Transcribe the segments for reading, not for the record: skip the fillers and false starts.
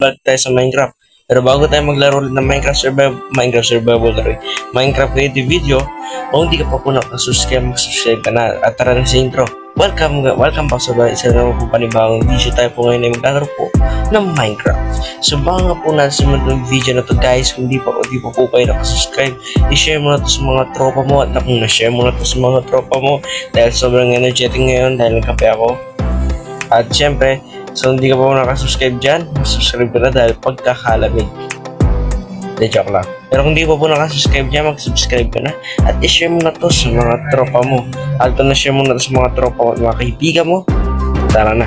Balik tayo sa Minecraft. Pero bago tayo maglaro ulit ng Minecraft Survival Minecraft creative video, kung hindi ka pa po nakasubscribe, mag-subscribe ka na at tara na sa intro. Welcome back sa isa na po panibagong video. Tayo po ngayon ay maglalaro po ng Minecraft. So baka po natin sa mga video na to guys, kung di pa po kayo nakasubscribe, i-share mo na to sa mga tropa mo. At kung na-share mo na to sa mga tropa mo, dahil sobrang energetic ngayon, dahil nagkape ako. At syempre, so hindi ka pa nakasubscribe dyan, subscribe ka na dahil pagkakalamig. De joke lang. Pero kung hindi pa po nakasubscribe dyan, mag-subscribe ka na. At i-share mo na to sa mga tropa mo. At kung na-share mo na to sa mga tropa mo at mga kaibigan mo, tara na.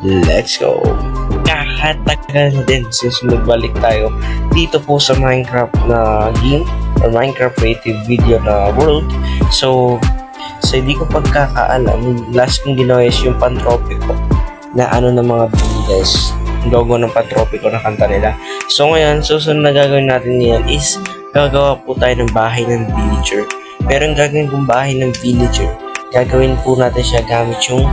Let's go! Kakatagal na din since nagbalik tayo dito po sa Minecraft na game or Minecraft creative video na world. So hindi ko pagkakaalam, last kong ginawa is yung pan-tropic ko na ano ng mga guys, logo ng pan-tropic ko na kanta nila. So ngayon, susunod na gagawin natin ngayon is gagawa po tayo ng bahay ng villager. Pero yung gagawin kong bahay ng villager, gagawin po natin siya gamit yung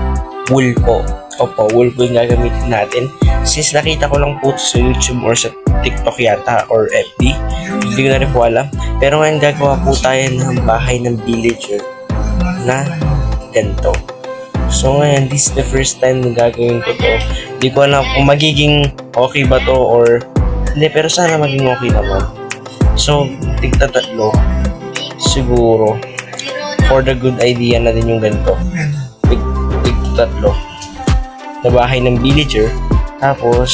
wool po. Opo, wool po yung gagamitin natin. Since nakita ko lang po sa YouTube or sa TikTok yata or FB, hindi ko na rin po alam. Pero ngayon gagawa po tayo ng bahay ng villager na ganito. So ngayon, this is the first time na gagawin ko to. Hindi ko alam kung magiging okay ba to or hindi, pero sana maging okay naman. So, tigta-tatlo siguro for the good idea na din yung ganito. Tigta-tatlo na bahay ng villager. Tapos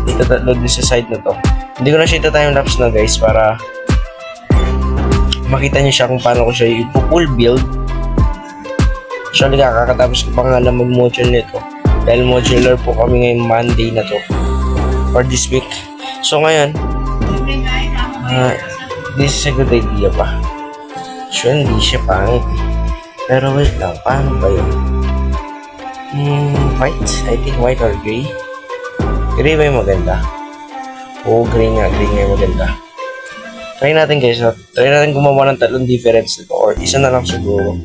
tigta-tatlo din sa side na to. Hindi ko na siya time-lapse na guys para makita niyo siya kung paano ko siya i-full build. Actually, kakatapos ko pa nga lang mag-modular nito dahil modular po kami ngayong Monday na to or this week. So ngayon, this is a good idea pa. Sure, hindi siya pangit. Pero wait lang, paano ba yun? White? I think white or gray. Gray ba yung maganda? Oo, gray nga yung maganda. Try natin guys, try natin gumawa ng tatlong difference nito or isa na lang siguro.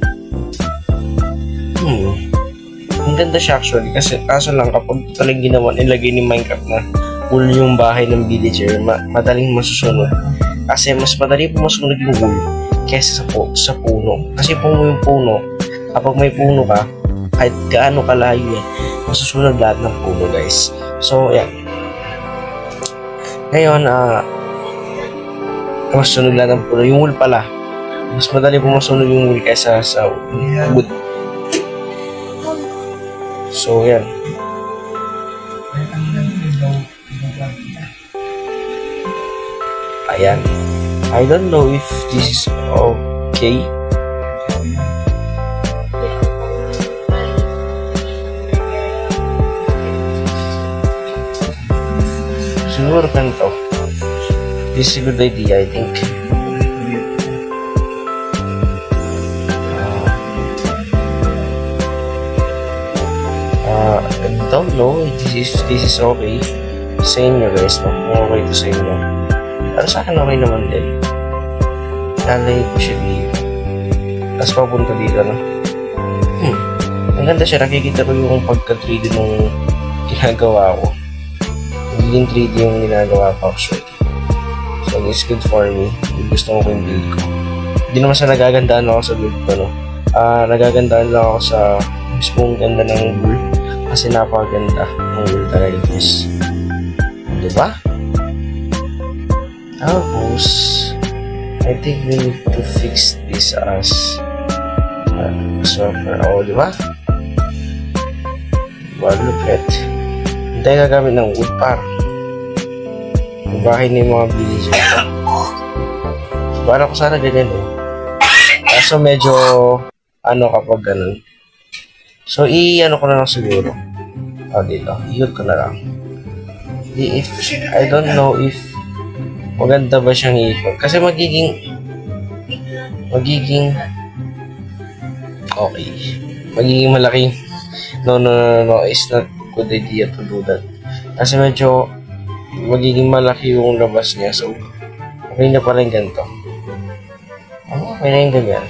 Ang ganda siya actually, kaso lang kapag talagang ginawa nilagay ni Minecraft na wool yung bahay ng villager, madaling masusunod. Kasi mas madali po masusunod yung wool kesa sa puno. Kasi yung puno, kapag may puno ka, kahit gaano kalayo yan, masusunod lahat ng puno guys. So yeah. Ngayon, masusunod lahat ng puno. Yung wool pala, mas madali po masusunod yung wool kesa sa wood. So, yan. Ayan. I don't know if this is okay. Siguro ganito. This is a good idea, I think. I don't know if this is okay sa inyo guys, no? Kung okay ito sa inyo, pero sa akin okay naman din. Lalay ko siya dito tapos papunta dito, no? Ang ganda siya, nakikita ko yung pagka 3D nung ginagawa ko. Magiging 3D yung ginagawa ko actually, so it's good for me. Gusto ko yung build ko. Hindi naman sa nagagandaan ako sa build ko, no? Nagagandaan lang ako sa mismong ganda ng wool. Kasi napakaganda ng wool talaga guys. Diba? Tapos, I think we need to fix this as software. Oh, diba? Diba, look at. Hindi tayo gagamit ng wood par. Yung bahay na yung mga villager. Para ko sana ganyan eh. Kaso medyo ano kapag ganun. So, ano ko na lang siguro. Dito. Ikot ko na lang. I don't know if maganda ba siyang ikot. Kasi magiging okay. Magiging malaking no, it's not good idea to do that. Kasi medyo magiging malaki yung labas niya. So, okay na pala yung ganito. Okay na yung ganyan.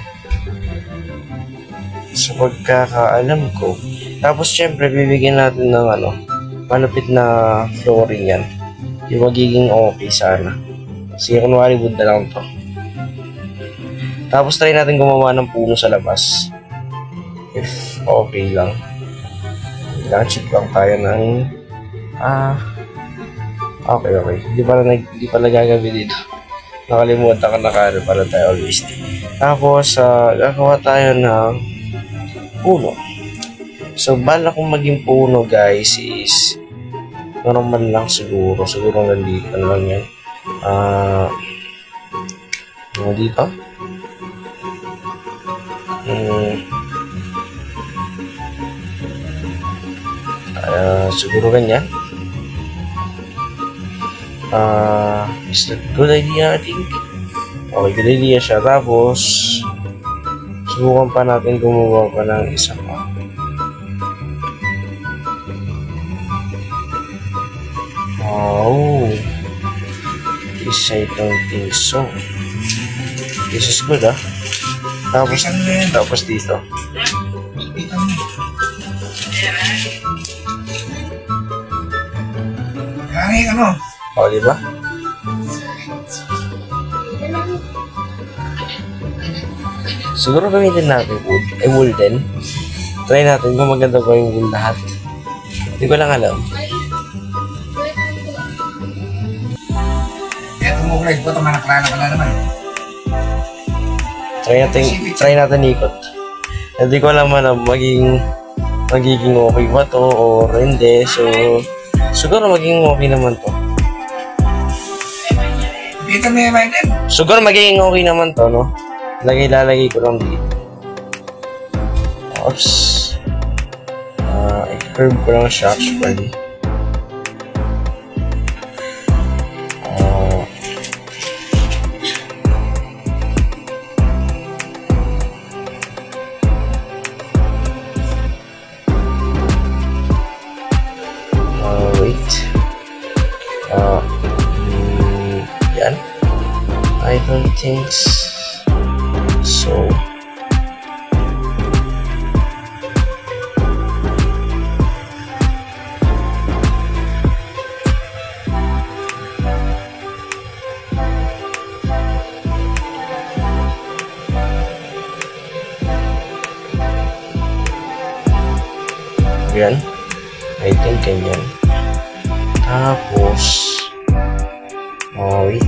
Sa pagkakaalam ko. Tapos syempre bibigyan natin ng malupit na flooring yan. yung magiging okay sana. Sige, kunwari wood na lang to. Tapos try natin gumawa ng puno sa labas. If okay lang. Check lang tayo ng okay. Hindi pala gagabi dito. Nakalimutan ka na kano para tayo always. Tapos gagawa tayo ng puno. So bala kong maging puno guys is normal lang siguro. Siguro nandito lang yan. Dito. Siguro ganyan. Is that good idea, I think? Okay, good idea siya. Tapos, subukan pa natin gumawa pa ng isa pa. Oh, this I don't think so. This is good, ah. Tapos dito. Ano? O, diba? Siguro gamitin natin wood. Wool din. Try natin kung maganda ko yung wool lahat. Hindi ko lang alam. Eto mo, Greg. Ito manaklala ka na naman. Try natin ikot. Hindi ko alam magiging okay ba to or hindi. So, siguro magiging okay naman to. Dito may din. Siguro magiging okay naman to, no? Lalagay ko lang dito. Oops. I-curve ko lang siya actually. Yan. I don't think so. Yan. I think ganyan. Tapos wait,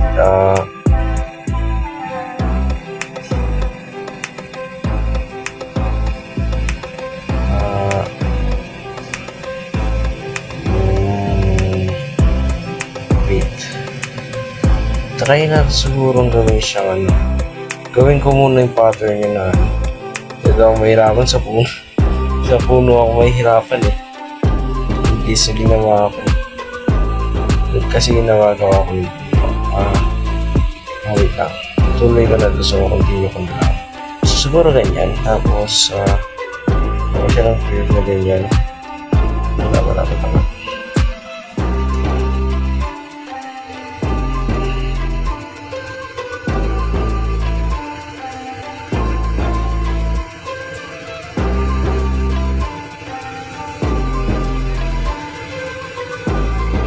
try natin sigurong gawin siyang gawin ko muna yung pattern niya na dito ako mahirapan sa puno. Sa puno ako mahirapan eh. Hindi sa ginawa ko. Kasi ginawa ko wait lang. Tuloy ko na doon sa continue ko na lang. So, siguro ganyan. Tapos, ako siya ng curve na ganyan. Wala pa tama.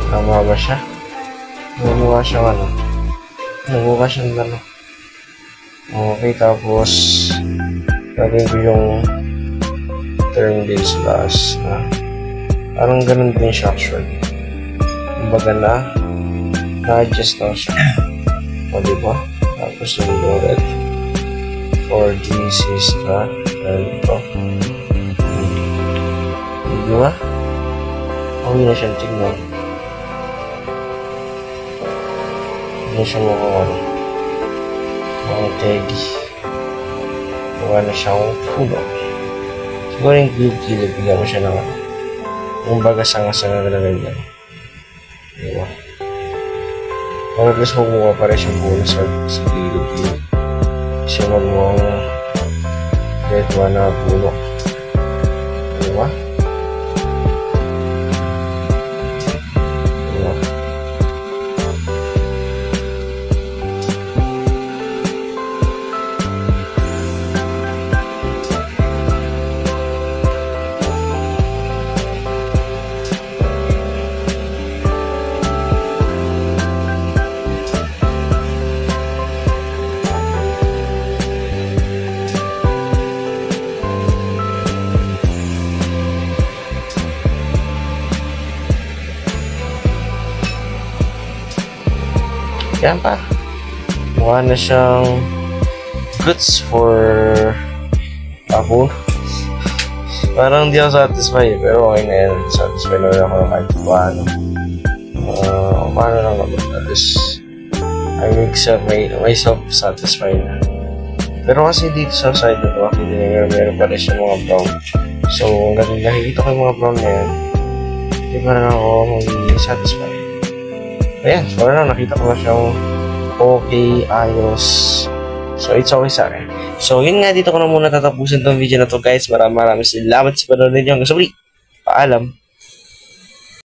Tama ba siya? Nagmukha siyang Nagmukha siyang Okay, tapos gagawin ko yung turn din sa last na parang ganun din siya actually. Kumbaga na-adjust na siya. O, diba? Tapos yung loaded for this is the ito. Diba? Okay na siyang tignan. Hindi siya mukhang tegi. Mukha na siyang puno. Siguro yung gilid-gilid, bigyan mo siya ng kumbaga sanga-sanga na ganyan. Diba? Pero at least mukha pa rin siyang puno sa gilid-gilid. Kasi magmukhang deadwa na puno. Diba? Yan pa. Mukha na siyang goods for ako. Parang hindi ako satisfied, pero okay na yan. Satisfied na rin ako ng kahit paano. Paano lang ako. At least, I make myself satisfied na. Pero kasi dito sa side na ito, meron pa rin siya mga brown. So, hanggang nakikita ko yung mga brown na yan, hindi pa rin ako magiging satisfied. Ayan, so na nakita ko na siyang okay, ayos. So, it's okay sa akin. So, yun nga, dito ko na muna tatapusin tong video na to, guys. Maraming salamat sa panonood ninyo. Hanggang sa muli. Paalam.